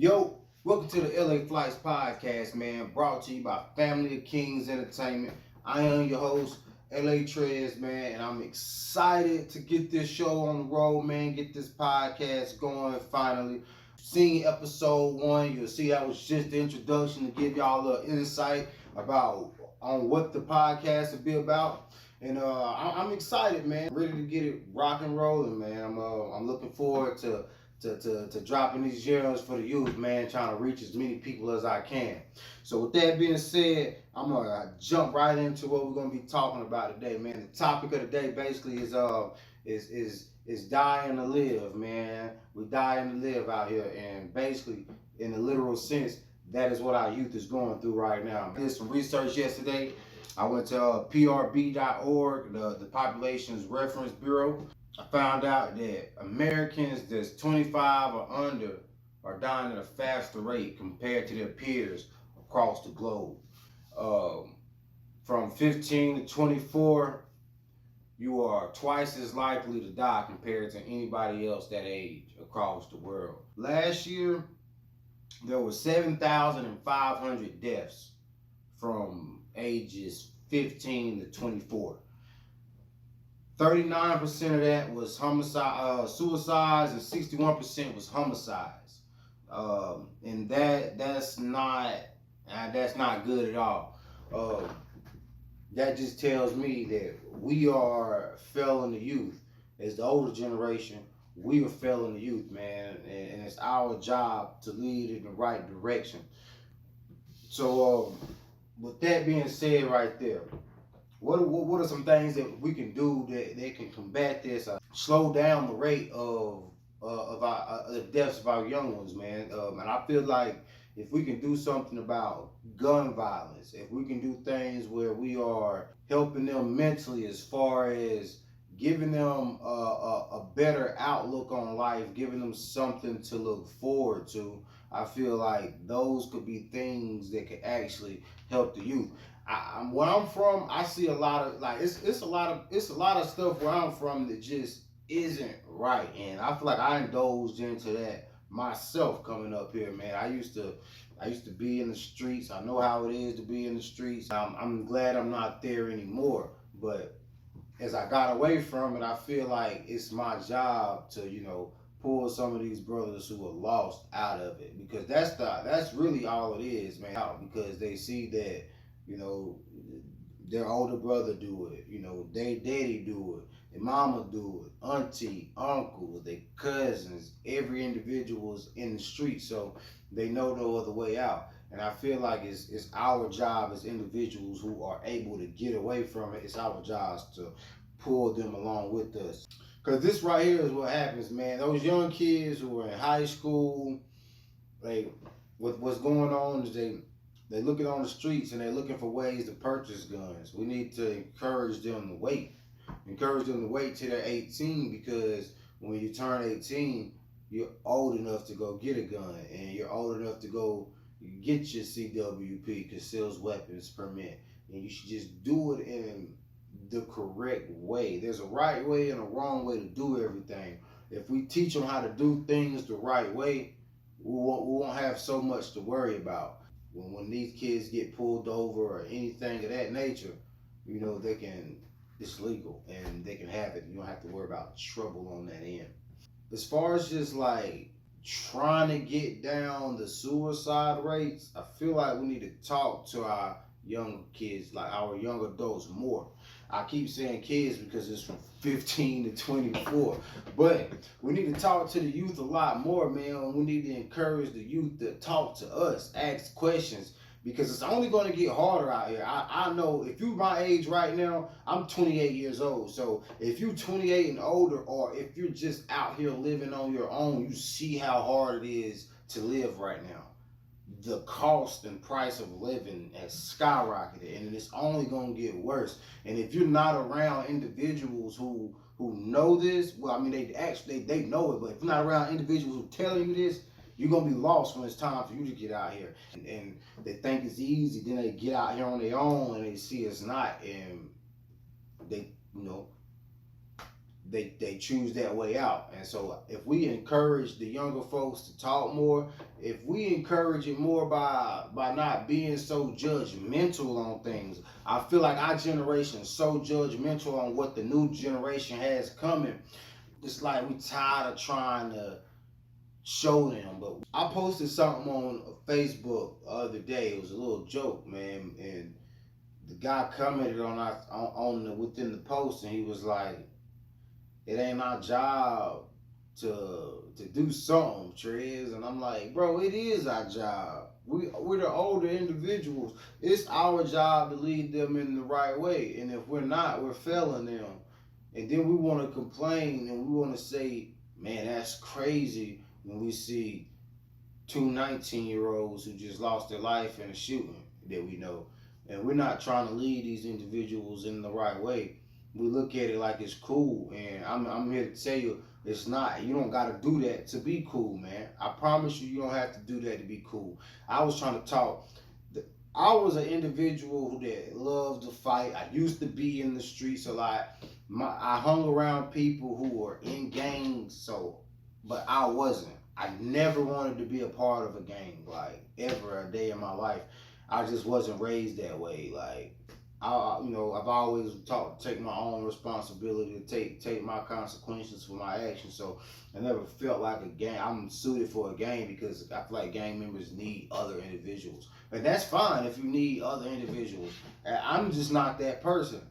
Yo, welcome to the LA Flights podcast, man. Brought to you by Family of Kings Entertainment. I am your host, LA Trez, man, and I'm excited to get this show on the road, man. Get this podcast going finally. Seeing episode 1, you'll see that was just the introduction to give y'all a little insight about on what the podcast will be about. And I'm excited, man. Ready to get it rock and rolling, man. I'm looking forward to dropping these gems for the youth, man, trying to reach as many people as I can. So with that being said, I'm gonna jump right into what we're gonna be talking about today, man. The topic of the day basically is dying to live, man. We dying to live out here, and basically, in the literal sense, that is what our youth is going through right now. I did some research yesterday. I went to prb.org, the Population's Reference Bureau. I found out that Americans that's 25 or under are dying at a faster rate compared to their peers across the globe. Um, from 15 to 24, you are twice as likely to die compared to anybody else that age across the world. Last year, there were 7,500 deaths from ages 15 to 24. 39% of that was suicides, and 61% was homicides. And that's not good at all. That just tells me that we are failing the youth. As the older generation, we are failing the youth, man, and it's our job to lead in the right direction. So, with that being said, right there, what are some things that we can do that can combat this, slow down the rate of our the deaths of our young ones, man? And I feel like if we can do something about gun violence, if we can do things where we are helping them mentally, as far as giving them a better outlook on life, giving them something to look forward to, I feel like those could be things that could actually help the youth. Where I'm from, I see a lot of like it's a lot of stuff where I'm from that just isn't right, and I feel like I indulged into that myself coming up here, man. I used to be in the streets. I know how it is to be in the streets. I'm glad I'm not there anymore, but as I got away from it, I feel like it's my job to pull some of these brothers who are lost out of it, because that's really all it is, man. Because they see that you know their older brother do it, they daddy do it, their mama do it, auntie, uncle, their cousins, every individual is in the street, so they know no other way out. And I feel like it's our job as individuals who are able to get away from it. It's our jobs to pull them along with us. Cause this right here is what happens, man. Those young kids who are in high school, like what's going on is they looking on the streets and they're looking for ways to purchase guns. We need to encourage them to wait. Encourage them to wait till they're 18, because when you turn 18, you're old enough to go get a gun, and you're old enough to go get your CWP, concealed weapons permit, and you should just do it in the correct way. There's a right way and a wrong way to do everything. If we teach them how to do things the right way, we won't have so much to worry about. When these kids get pulled over or anything of that nature, they can, it's legal and they can have it. You don't have to worry about trouble on that end. As far as just like trying to get down the suicide rates, I feel like we need to talk to our young kids, like our young adults, more. I keep saying kids because it's from 15 to 24, but we need to talk to the youth a lot more, man. We need to encourage the youth to talk to us, ask questions, because it's only going to get harder out here. I know if you're my age right now, I'm 28 years old. So if you're 28 and older, or if you're just out here living on your own, you see how hard it is to live right now. The cost and price of living has skyrocketed, and it's only going to get worse. And if you're not around individuals who know this, well, I mean, they know it, but if you're not around individuals who telling you this, you're gonna be lost when it's time for you to get out here. And they think it's easy, then they get out here on their own and they see it's not, and they they choose that way out. And so if we encourage the younger folks to talk more, if we encourage it more by not being so judgmental on things, I feel like our generation is so judgmental on what the new generation has coming. It's like we tired of trying to show them. But I posted something on Facebook the other day. It was a little joke, man, and the guy commented on the within the post, and he was like, "It ain't our job to do something, Trez." And I'm like, bro, it is our job. We're the older individuals. It's our job to lead them in the right way. And if we're not, we're failing them. And then we want to complain and we want to say, man, that's crazy when we see two 19-year-olds who just lost their life in a shooting that we know. And we're not trying to lead these individuals in the right way. We look at it like it's cool. And I'm here to tell you, it's not. You don't got to do that to be cool, man. I promise you, you don't have to do that to be cool. I was trying to talk. I was an individual that loved to fight. I used to be in the streets a lot. I hung around people who were in gangs, but I wasn't. I never wanted to be a part of a gang, like ever a day in my life. I just wasn't raised that way. Like I've always taught to take my own responsibility, to take my consequences for my actions. So I never felt like a gang. I'm suited for a gang because I feel like gang members need other individuals, and that's fine if you need other individuals. I'm just not that person.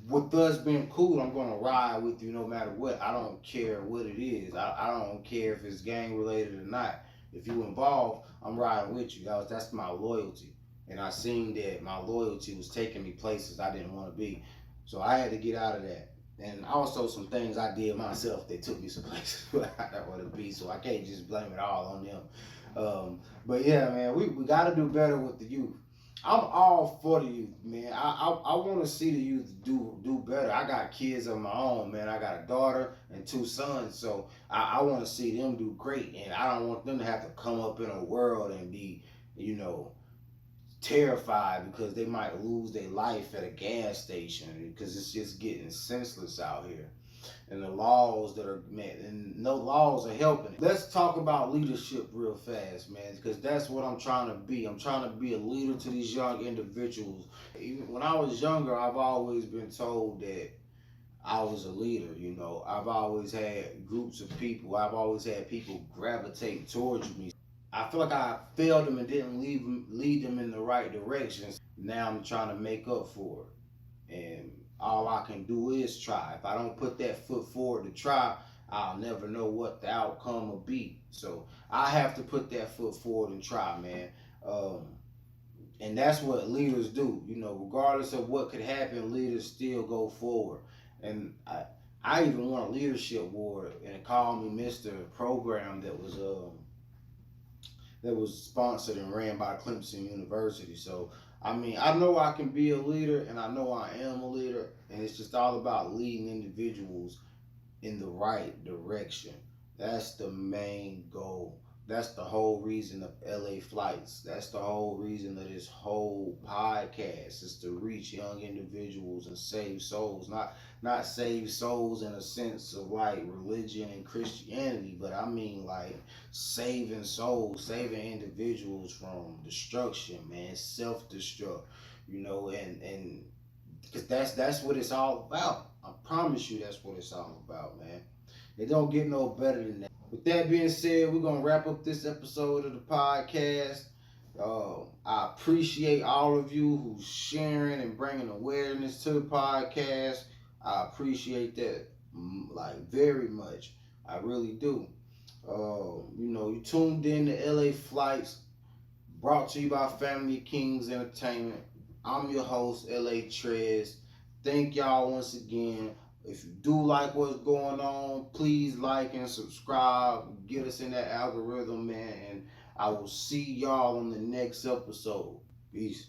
With us being cool, I'm gonna ride with you no matter what. I don't care what it is. I don't care if it's gang related or not. If you involved, I'm riding with you. That's my loyalty. And I seen that my loyalty was taking me places I didn't want to be. So I had to get out of that. And also some things I did myself that took me some places where I don't want to be. So I can't just blame it all on them. But yeah, man, we got to do better with the youth. I'm all for the youth, man. I want to see the youth do better. I got kids of my own, man. I got a daughter and two sons, so I want to see them do great, and I don't want them to have to come up in a world and be, terrified because they might lose their life at a gas station because it's just getting senseless out here. And the laws that are met, and no laws are helping. Let's talk about leadership real fast, man, because that's what I'm trying to be. I'm trying to be a leader to these young individuals. Even when I was younger, I've always been told that I was a leader. I've always had groups of people. I've always had people gravitate towards me. I feel like I failed them and didn't lead them in the right direction. Now I'm trying to make up for it. And all I can do is try. If I don't put that foot forward to try, I'll never know what the outcome will be. So I have to put that foot forward and try, man. And that's what leaders do. Regardless of what could happen, leaders still go forward. And I even won a leadership award, and it called me Mr. Program that was sponsored and ran by Clemson University. So, I know I can be a leader, and I know I am a leader, and it's just all about leading individuals in the right direction. That's the main goal. That's the whole reason of LA Flights. That's the whole reason of this whole podcast, is to reach young individuals and save souls. Not save souls in a sense of like religion and Christianity, but I mean like saving souls, saving individuals from destruction, man, self-destruct, and because that's what it's all about. I promise you that's what it's all about, man. It don't get no better than that. With that being said, we're going to wrap up this episode of the podcast. I appreciate all of you who's sharing and bringing awareness to the podcast. I appreciate that, like, very much. I really do. You tuned in to LA Flights, brought to you by Family Kings Entertainment. I'm your host, Ep2. Thank y'all once again. If you do like what's going on, please like and subscribe. Get us in that algorithm, man. And I will see y'all on the next episode. Peace.